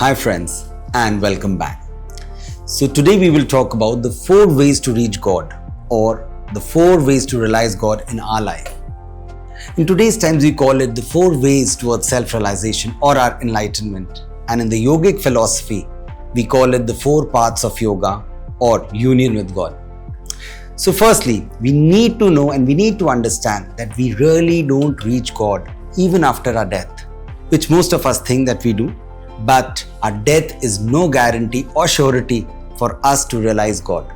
Hi friends, and welcome back. So today we will talk about the 4 ways to reach God, or the 4 ways to realize God in our life. In today's times we call it the 4 ways towards self-realization or our enlightenment, and in the yogic philosophy we call it the 4 paths of yoga or union with God. So firstly, we need to know and we need to understand that we really don't reach God even after our death, which most of us think that we do, but our death is no guarantee or surety for us to realize God.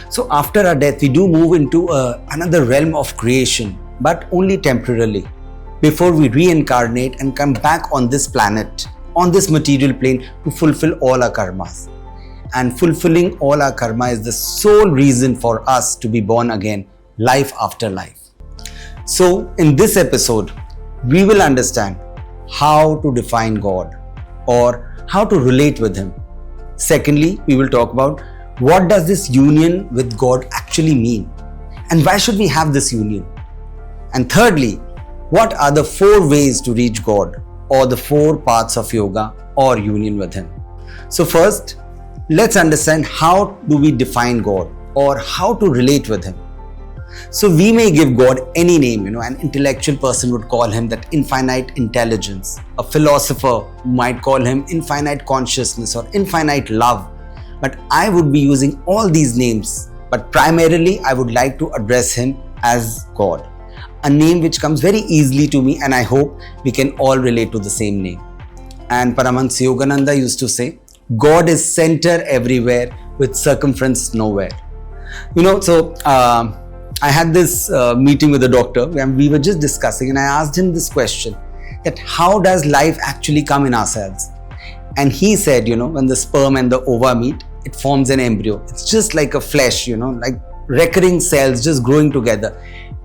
So after our death, we do move into another realm of creation, but only temporarily, before we reincarnate and come back on this planet, on this material plane, to fulfill all our karmas. And fulfilling all our karma is the sole reason for us to be born again, life after life. So in this episode, we will understand how to define God or how to relate with Him. Secondly, we will talk about what does this union with God actually mean and why should we have this union. And thirdly, what are the 4 ways to reach God or the 4 paths of yoga or union with Him. So first, let's understand how do we define God or how to relate with Him. So we may give God any name, an intellectual person would call Him that infinite intelligence. A philosopher might call Him infinite consciousness or infinite love. But I would be using all these names, but primarily I would like to address Him as God. A name which comes very easily to me, and I hope we can all relate to the same name. And Paramahansa Yogananda used to say, God is center everywhere with circumference nowhere. I had this meeting with a doctor and we were just discussing, and I asked him this question, that how does life actually come in ourselves? And he said, when the sperm and the ova meet, it forms an embryo. It's just like a flesh, like recurring cells just growing together.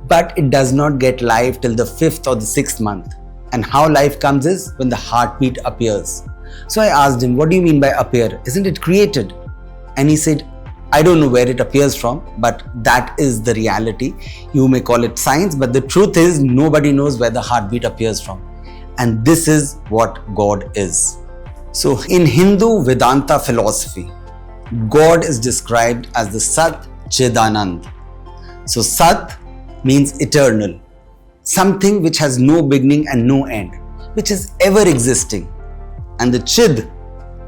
But it does not get life till the 5th or the 6th month. And how life comes is when the heartbeat appears. So I asked him, what do you mean by appear? Isn't it created? And he said, I don't know where it appears from, but that is the reality. You may call it science, but the truth is nobody knows where the heartbeat appears from. And this is what God is. So in Hindu Vedanta philosophy, God is described as the Sat-Chid-Anand. So Sat means eternal, something which has no beginning and no end, which is ever existing. And the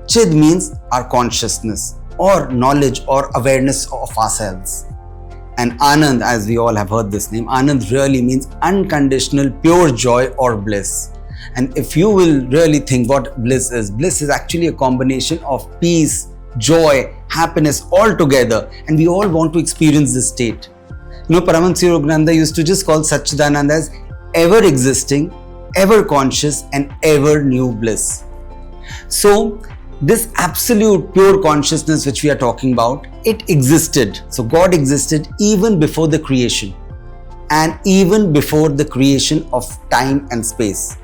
Chid means our consciousness or knowledge or awareness of ourselves. And Anand, as we all have heard this name, Anand really means unconditional pure joy or bliss. And if you will really think what bliss is actually a combination of peace, joy, happiness all together, and we all want to experience this state. Paramahansa Yogananda used to just call Sat-Chid-Anand as ever existing, ever conscious and ever new bliss. So this absolute pure consciousness which we are talking about, it existed. So God existed even before the creation and even before the creation of time and space.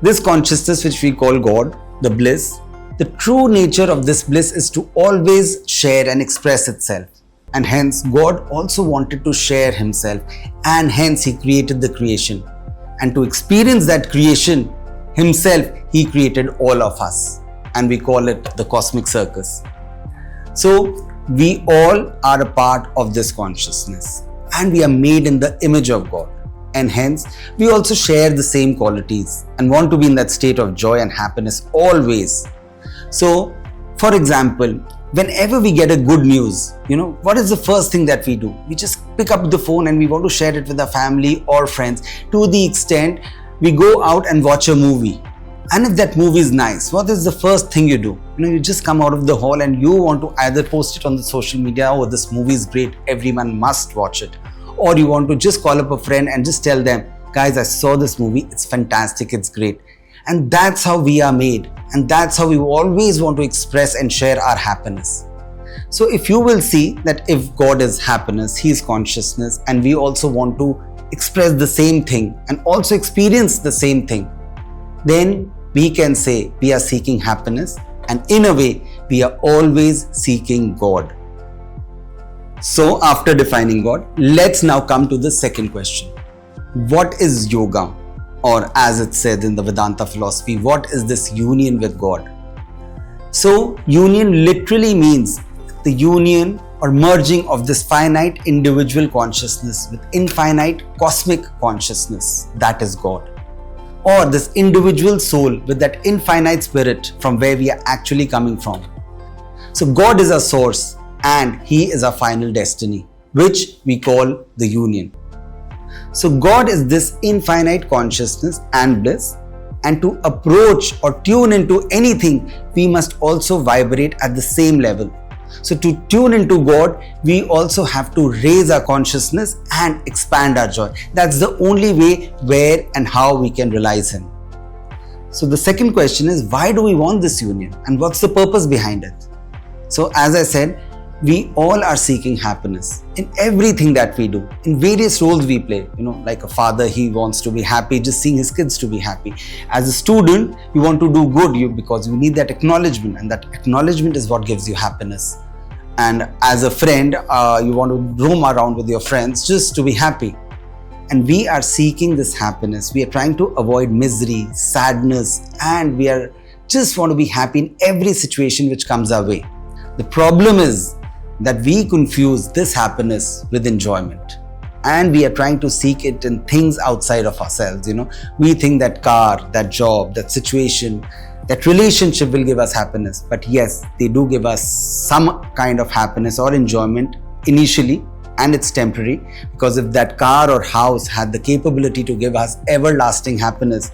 This consciousness which we call God, the bliss, the true nature of this bliss is to always share and express itself. And hence God also wanted to share Himself, and hence He created the creation. And to experience that creation Himself, He created all of us. And we call it the cosmic circus. So we all are a part of this consciousness and we are made in the image of God, and hence we also share the same qualities and want to be in that state of joy and happiness always. So for example, whenever we get a good news, what is the first thing that we do? We just pick up the phone and we want to share it with our family or friends, to the extent we go out and watch a movie. And if that movie is nice, what is the first thing you do? You just come out of the hall and you want to either post it on the social media, oh, this movie is great, everyone must watch it. Or you want to just call up a friend and just tell them, guys, I saw this movie, it's fantastic, it's great. And that's how we are made. And that's how we always want to express and share our happiness. So if you will see that if God is happiness, He is consciousness, and we also want to express the same thing and also experience the same thing, then we can say we are seeking happiness, and in a way we are always seeking God. So after defining God, let's now come to the second question. What is yoga? Or as it's said in the Vedanta philosophy, what is this union with God? So union literally means the union or merging of this finite individual consciousness with infinite cosmic consciousness, that is God. Or this individual soul with that infinite spirit from where we are actually coming from. So God is our source and He is our final destiny, which we call the union. So God is this infinite consciousness and bliss, and to approach or tune into anything, we must also vibrate at the same level. So to tune into God, we also have to raise our consciousness and expand our joy. That's the only way where and how we can realize Him. So the second question is, why do we want this union and what's the purpose behind it? So as I said, we all are seeking happiness in everything that we do, in various roles we play. Like a father, he wants to be happy just seeing his kids to be happy. As a student, you want to do good because you need that acknowledgement, and that acknowledgement is what gives you happiness. And as a friend, you want to roam around with your friends just to be happy. And we are seeking this happiness. We are trying to avoid misery, sadness, and we are just want to be happy in every situation which comes our way. The problem is that we confuse this happiness with enjoyment, and we are trying to seek it in things outside of ourselves. We think that car, that job, that situation, that relationship will give us happiness. But yes, they do give us some kind of happiness or enjoyment initially, and it's temporary, because if that car or house had the capability to give us everlasting happiness,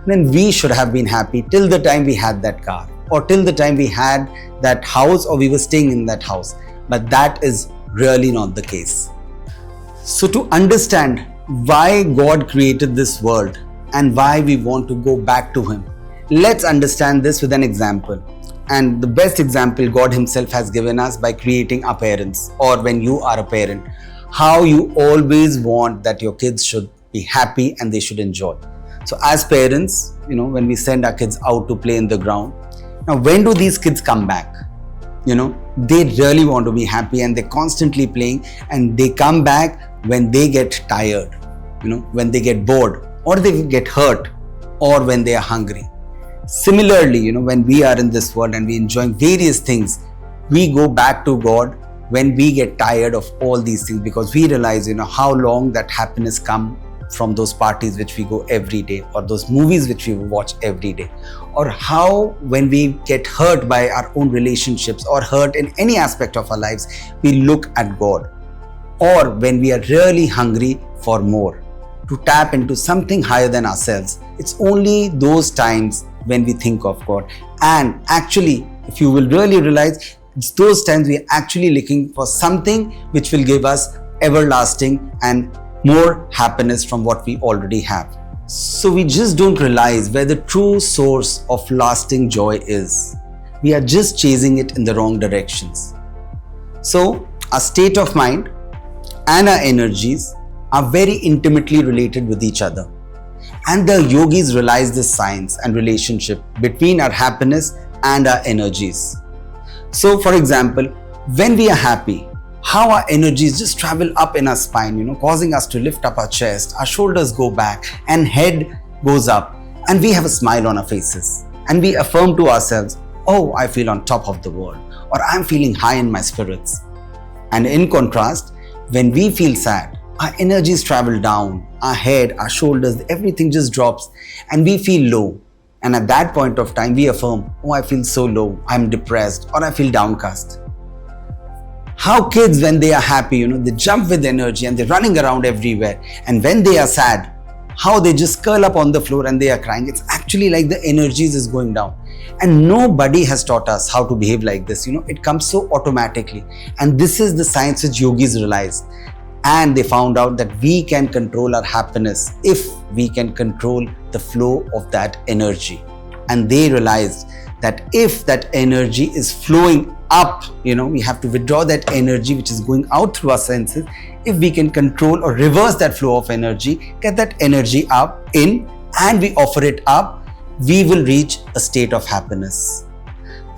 then we should have been happy till the time we had that car, or till the time we had that house, or we were staying in that house. But that is really not the case. So to understand why God created this world and why we want to go back to Him, let's understand this with an example. And the best example God Himself has given us by creating our parents, or when you are a parent, how you always want that your kids should be happy and they should enjoy. So as parents, when we send our kids out to play in the ground, now when do these kids come back? They really want to be happy and they're constantly playing, and they come back when they get tired, when they get bored, or they get hurt, or when they are hungry. Similarly, when we are in this world and we enjoying various things, we go back to God when we get tired of all these things, because we realize, how long that happiness comes from those parties which we go every day, or those movies which we watch every day, or how when we get hurt by our own relationships or hurt in any aspect of our lives, we look at God, or when we are really hungry for more, to tap into something higher than ourselves. It's only those times when we think of God. And actually, if you will really realize, it's those times we are actually looking for something which will give us everlasting and more happiness from what we already have. So we just don't realize where the true source of lasting joy is. We are just chasing it in the wrong directions. So our state of mind and our energies are very intimately related with each other. And the yogis realize this science and relationship between our happiness and our energies. So for example, when we are happy, how our energies just travel up in our spine, causing us to lift up our chest, our shoulders go back, and head goes up, and we have a smile on our faces, and we affirm to ourselves, oh, I feel on top of the world, or I'm feeling high in my spirits. And in contrast, when we feel sad, our energies travel down, our head, our shoulders, everything just drops, and we feel low. And at that point of time, we affirm, oh, I feel so low, I'm depressed, or I feel downcast. How kids, when they are happy, they jump with energy and they're running around everywhere. And when they are sad, how they just curl up on the floor and they are crying. It's actually like the energies is going down. And nobody has taught us how to behave like this. It comes so automatically. And this is the science which yogis realized. And they found out that we can control our happiness if we can control the flow of that energy. And they realized that if that energy is flowing up, we have to withdraw that energy which is going out through our senses. If we can control or reverse that flow of energy, get that energy up in, and we offer it up, we will reach a state of happiness.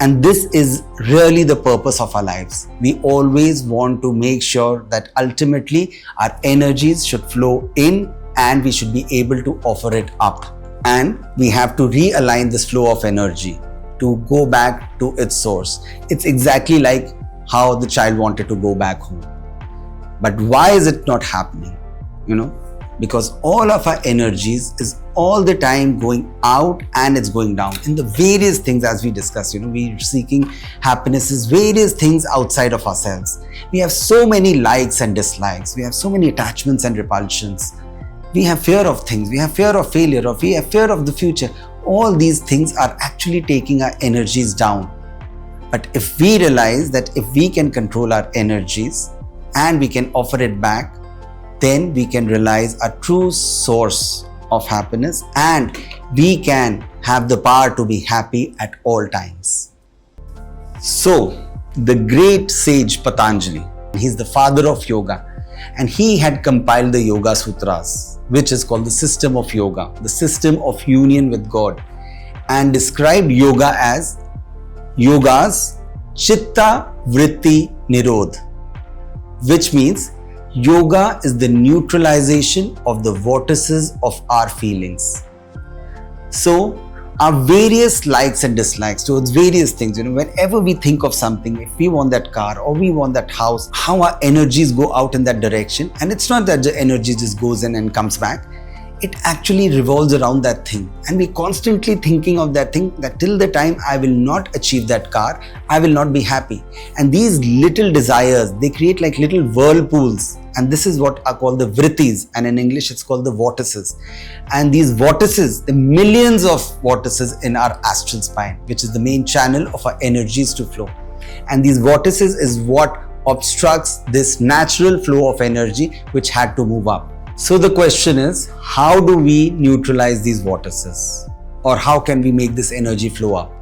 And this is really the purpose of our lives. We always want to make sure that ultimately our energies should flow in, and we should be able to offer it up. And we have to realign this flow of energy to go back to its source. It's exactly like how the child wanted to go back home. But why is it not happening? Because all of our energies is all the time going out and it's going down in the various things, as we discussed. We're seeking happiness is various things outside of ourselves. We have so many likes and dislikes. We have so many attachments and repulsions. We have fear of things. We have fear of failure, or we have fear of the future. All these things are actually taking our energies down. But if we realize that if we can control our energies and we can offer it back, then we can realize our true source of happiness and we can have the power to be happy at all times. So, the great sage Patanjali, he's the father of yoga, and he had compiled the Yoga Sutras, which is called the system of yoga, the system of union with God, and described yoga as yogas chitta vritti nirodh, which means yoga is the neutralization of the vortices of our feelings. So, our various likes and dislikes towards various things, whenever we think of something, if we want that car or we want that house, how our energies go out in that direction. And it's not that the energy just goes in and comes back. It actually revolves around that thing. And we're constantly thinking of that thing, that till the time I will not achieve that car, I will not be happy. And these little desires, they create like little whirlpools. And this is what are called the vrittis, and in English it's called the vortices. And these vortices, the millions of vortices in our astral spine, which is the main channel of our energies to flow. And these vortices is what obstructs this natural flow of energy which had to move up. So the question is, how do we neutralize these vortices? Or how can we make this energy flow up?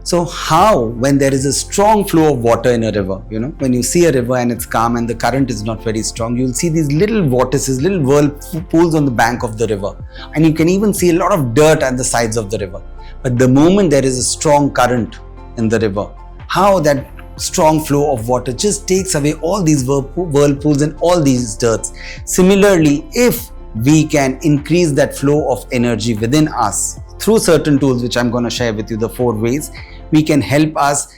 So how, when there is a strong flow of water in a river, when you see a river and it's calm and the current is not very strong, you'll see these little vortices, little whirlpools on the bank of the river. And you can even see a lot of dirt at the sides of the river. But the moment there is a strong current in the river, how that strong flow of water just takes away all these whirlpools and all these dirts. Similarly, if we can increase that flow of energy within us through certain tools, which I'm going to share with you, the 4 ways, we can help us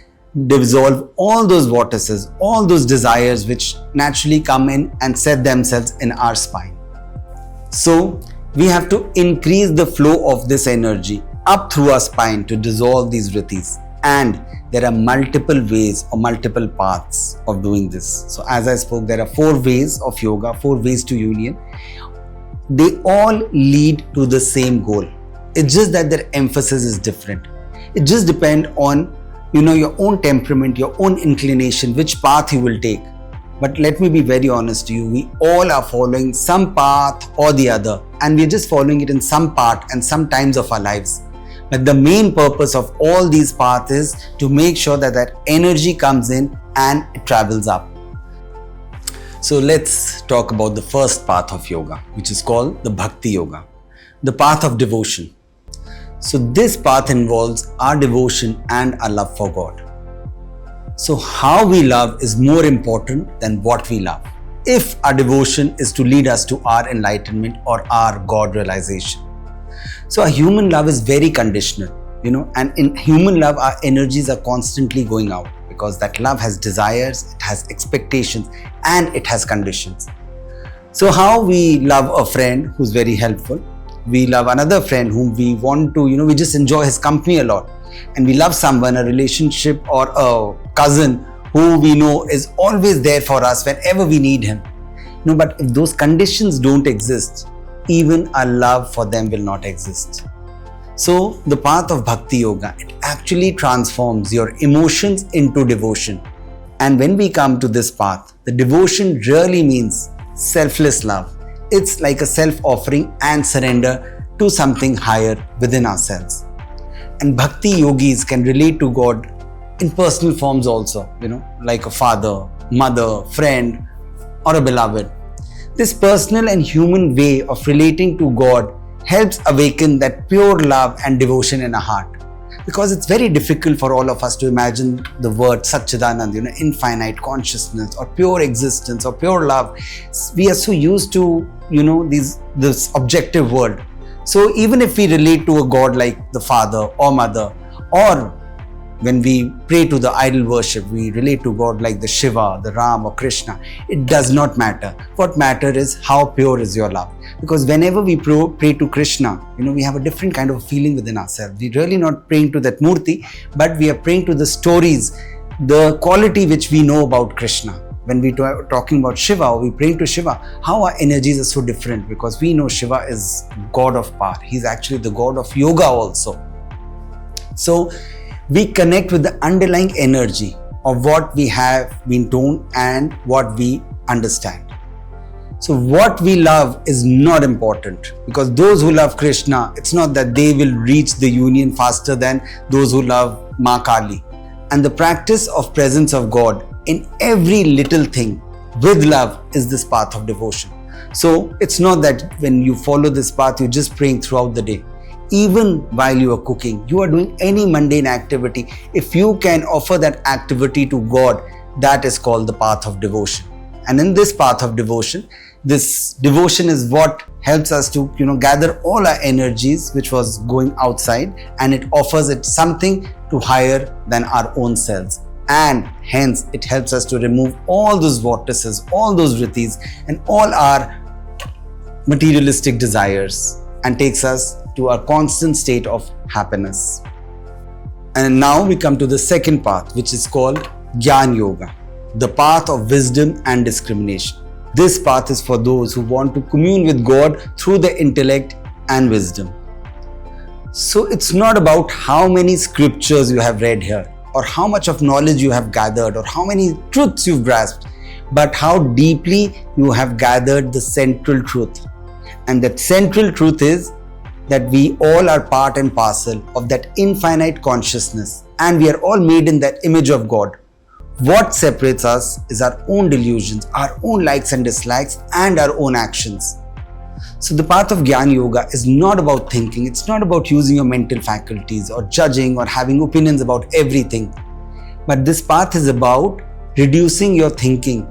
dissolve all those vortices, all those desires which naturally come in and set themselves in our spine. So we have to increase the flow of this energy up through our spine to dissolve these vrittis. And there are multiple ways or multiple paths of doing this. So as I spoke, there are 4 ways of yoga, 4 ways to union. They all lead to the same goal. It's just that their emphasis is different. It just depends on, your own temperament, your own inclination, which path you will take. But let me be very honest to you, we all are following some path or the other, and we're just following it in some part and some times of our lives. But the main purpose of all these paths is to make sure that that energy comes in and it travels up. So let's talk about the first path of yoga, which is called the Bhakti Yoga, the path of devotion. So this path involves our devotion and our love for God. So how we love is more important than what we love, if our devotion is to lead us to our enlightenment or our God realization. So our human love is very conditional, and in human love, our energies are constantly going out because that love has desires, it has expectations, and it has conditions. So how we love a friend who's very helpful, we love another friend whom we want to, we just enjoy his company a lot. And we love someone, a relationship or a cousin who we know is always there for us whenever we need him. But if those conditions don't exist, even our love for them will not exist. So the path of Bhakti Yoga, it actually transforms your emotions into devotion. And when we come to this path, the devotion really means selfless love. It's like a self-offering and surrender to something higher within ourselves. And Bhakti yogis can relate to God in personal forms also, like a father, mother, friend, or a beloved. This personal and human way of relating to God helps awaken that pure love and devotion in our heart. Because it's very difficult for all of us to imagine the word Sat-Chid-Anand, infinite consciousness or pure existence or pure love. We are so used to, this objective world. So even if we relate to a God like the father or mother Or when we pray to the idol worship, we relate to God like the Shiva, the Ram or Krishna. It does not matter. What matters is how pure is your love. Because whenever we pray to Krishna, we have a different kind of feeling within ourselves. We're really not praying to that Murti, but we are praying to the stories, the quality which we know about Krishna. When we are talking about Shiva or we praying to Shiva, how our energies are so different, because we know Shiva is God of power. He's actually the God of yoga also. So we connect with the underlying energy of what we have been told and what we understand. So what we love is not important, because those who love Krishna, it's not that they will reach the union faster than those who love Ma Kali. And the practice of presence of God in every little thing with love is this path of devotion. So it's not that when you follow this path, you're just praying throughout the day. Even while you are cooking, you are doing any mundane activity. If you can offer that activity to God, that is called the path of devotion. And in this path of devotion, this devotion is what helps us to gather all our energies which was going outside, and it offers it something to higher than our own selves. And hence it helps us to remove all those vortices, all those vrittis and all our materialistic desires, and takes us to a constant state of happiness. And now we come to the second path, which is called Gyan Yoga, the path of wisdom and discrimination. This path is for those who want to commune with God through the intellect and wisdom. So it's not about how many scriptures you have read here, or how much of knowledge you have gathered, or how many truths you've grasped, but how deeply you have gathered the central truth. And that central truth is that we all are part and parcel of that infinite consciousness, and we are all made in that image of God. What separates us is our own delusions, our own likes and dislikes, and our own actions. So the path of Gyan Yoga is not about thinking, it's not about using your mental faculties or judging or having opinions about everything. But this path is about reducing your thinking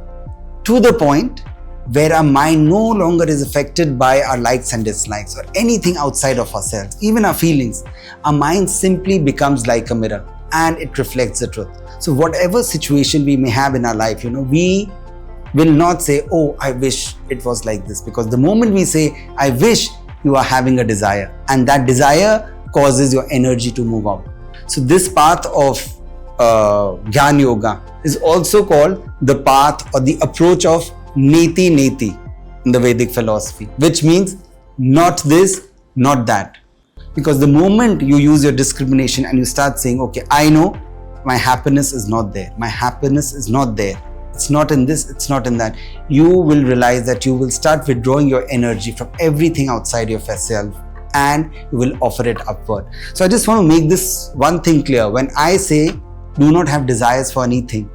to the point where our mind no longer is affected by our likes and dislikes or anything outside of ourselves, even our feelings. Our mind simply becomes like a mirror and it reflects the truth. So whatever situation we may have in our life, we will not say, oh, I wish it was like this, because the moment we say, I wish, you are having a desire, and that desire causes your energy to move out. So this path of Gyan Yoga is also called the path or the approach of Neti Neti in the Vedic philosophy, which means not this, not that. Because the moment you use your discrimination and you start saying, okay, I know my happiness is not there, my happiness is not there, it's not in this, it's not in that, you will realize that you will start withdrawing your energy from everything outside of yourself, and you will offer it upward. So I just want to make this one thing clear. When I say do not have desires for anything,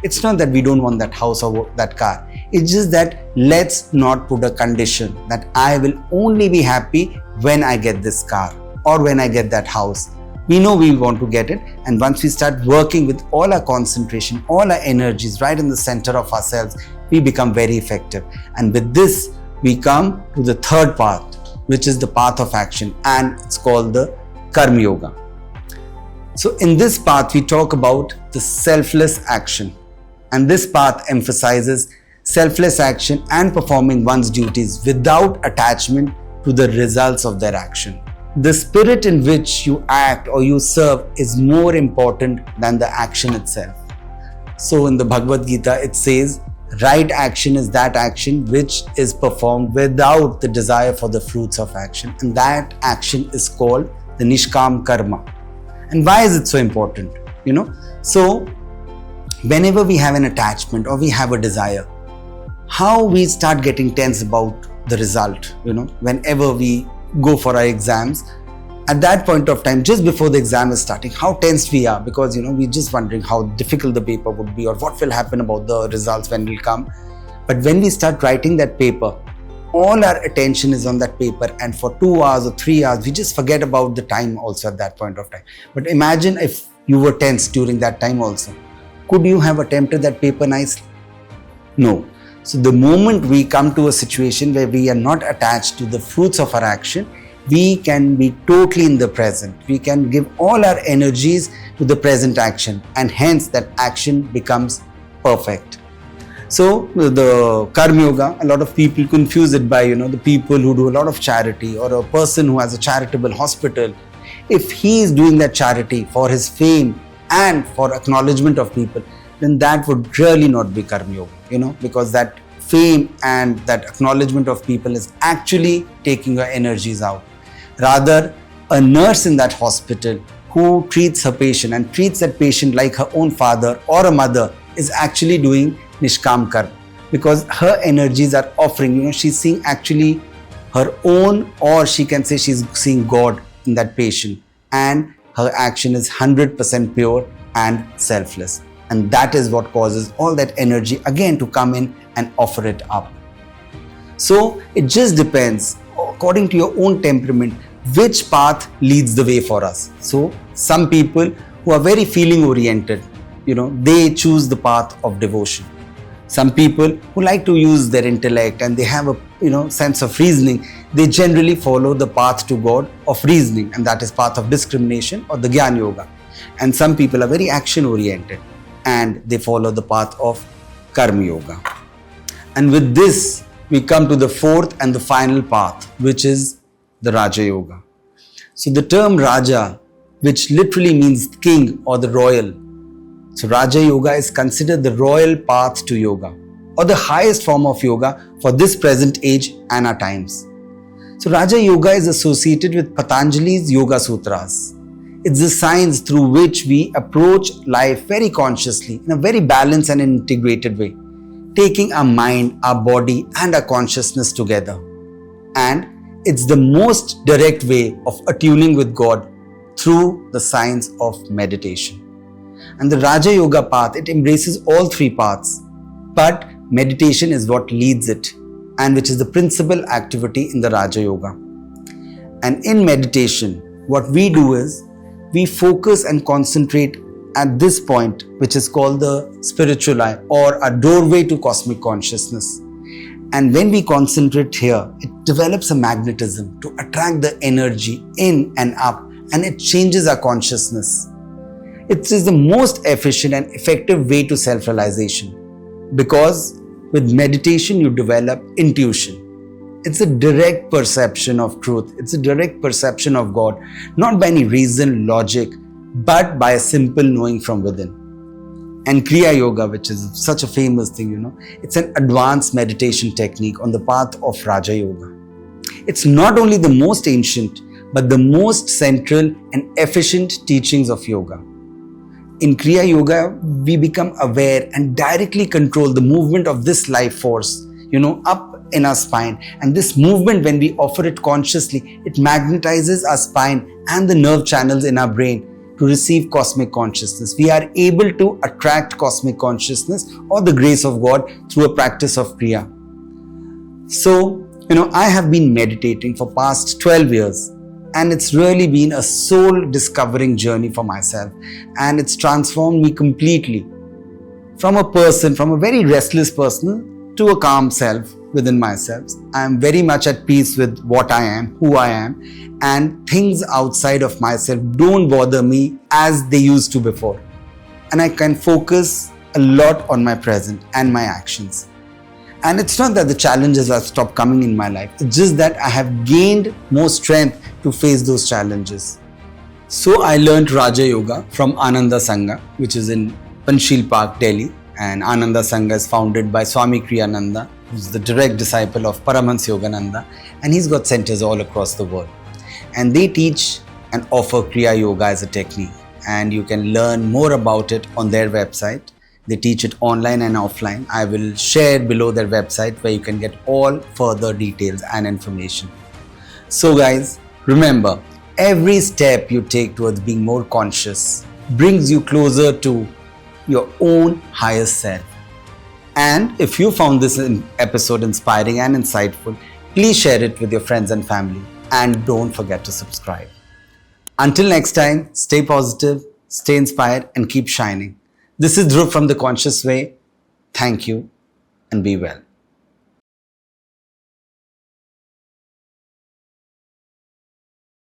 it's not that we don't want that house or that car. It's just that let's not put a condition that I will only be happy when I get this car or when I get that house. We know we want to get it, and once we start working with all our concentration, all our energies right in the center of ourselves, we become very effective. And with this, we come to the third path, which is the path of action, and it's called the Karma Yoga. So in this path, we talk about the selfless action, and this path emphasizes selfless action and performing one's duties without attachment to the results of their action. The spirit in which you act or you serve is more important than the action itself. So in the Bhagavad Gita, it says, right action is that action which is performed without the desire for the fruits of action. And that action is called the Nishkam Karma. And why is it so important? So whenever we have an attachment or we have a desire, how we start getting tense about the result, whenever we go for our exams, at that point of time, just before the exam is starting, how tense we are, because we're just wondering how difficult the paper would be or what will happen about the results when will come. But when we start writing that paper, all our attention is on that paper, and for 2 hours or 3 hours we just forget about the time also at that point of time. But imagine if you were tense during that time also. Could you have attempted that paper nicely? No. So the moment we come to a situation where we are not attached to the fruits of our action, we can be totally in the present. We can give all our energies to the present action, and hence that action becomes perfect. So the Karma Yoga, a lot of people confuse it by, the people who do a lot of charity, or a person who has a charitable hospital. If he is doing that charity for his fame and for acknowledgement of people, then that would really not be Karma Yoga, because that fame and that acknowledgement of people is actually taking your energies out. Rather, a nurse in that hospital who treats her patient and treats that patient like her own father or a mother is actually doing Nishkam Karma, because her energies are offering, she's seeing actually her own, or she can say she's seeing God in that patient, and her action is 100% pure and selfless. And that is what causes all that energy again to come in and offer it up. So it just depends, according to your own temperament, which path leads the way for us. So some people who are very feeling oriented, they choose the path of devotion. Some people who like to use their intellect and they have a sense of reasoning, they generally follow the path to God of reasoning, and that is path of discrimination or the Gyan Yoga. And some people are very action oriented and they follow the path of Karma Yoga. And with this, we come to the fourth and the final path, which is the Raja Yoga. So the term Raja, which literally means king or the royal. So Raja Yoga is considered the royal path to yoga, or the highest form of yoga for this present age and our times. So Raja Yoga is associated with Patanjali's Yoga Sutras. It's the science through which we approach life very consciously, in a very balanced and integrated way, taking our mind, our body and our consciousness together. And it's the most direct way of attuning with God through the science of meditation. And the Raja Yoga path, it embraces all three paths, but meditation is what leads it, and which is the principal activity in the Raja Yoga. And in meditation, what we do is, we focus and concentrate at this point, which is called the spiritual eye, or a doorway to cosmic consciousness. And when we concentrate here, it develops a magnetism to attract the energy in and up, and it changes our consciousness. It is the most efficient and effective way to self-realization, because with meditation you develop intuition. It's a direct perception of truth. It's a direct perception of God, not by any reason, logic, but by a simple knowing from within. And Kriya Yoga, which is such a famous thing, it's an advanced meditation technique on the path of Raja Yoga. It's not only the most ancient, but the most central and efficient teachings of yoga. In Kriya Yoga, we become aware and directly control the movement of this life force, up in our spine. And this movement, when we offer it consciously, it magnetizes our spine and the nerve channels in our brain to receive cosmic consciousness. We are able to attract cosmic consciousness or the grace of God through a practice of Kriya. So, I have been meditating for past 12 years. And it's really been a soul discovering journey for myself. And it's transformed me completely from a very restless person to a calm self within myself. I am very much at peace with what I am, who I am, and things outside of myself don't bother me as they used to before. And I can focus a lot on my present and my actions. And it's not that the challenges have stopped coming in my life. It's just that I have gained more strength to face those challenges. So I learned Raja Yoga from Ananda Sangha, which is in Panchsheel Park, Delhi. And Ananda Sangha is founded by Swami Kriyananda, who's the direct disciple of Paramahansa Yogananda. And he's got centers all across the world. And they teach and offer Kriya Yoga as a technique. And you can learn more about it on their website. They teach it online and offline. I will share below their website where you can get all further details and information. So guys, remember, every step you take towards being more conscious brings you closer to your own highest self. And if you found this episode inspiring and insightful, please share it with your friends and family. And don't forget to subscribe. Until next time, stay positive, stay inspired, and keep shining. This is Dhruv from The Conscious Way. Thank you and be well.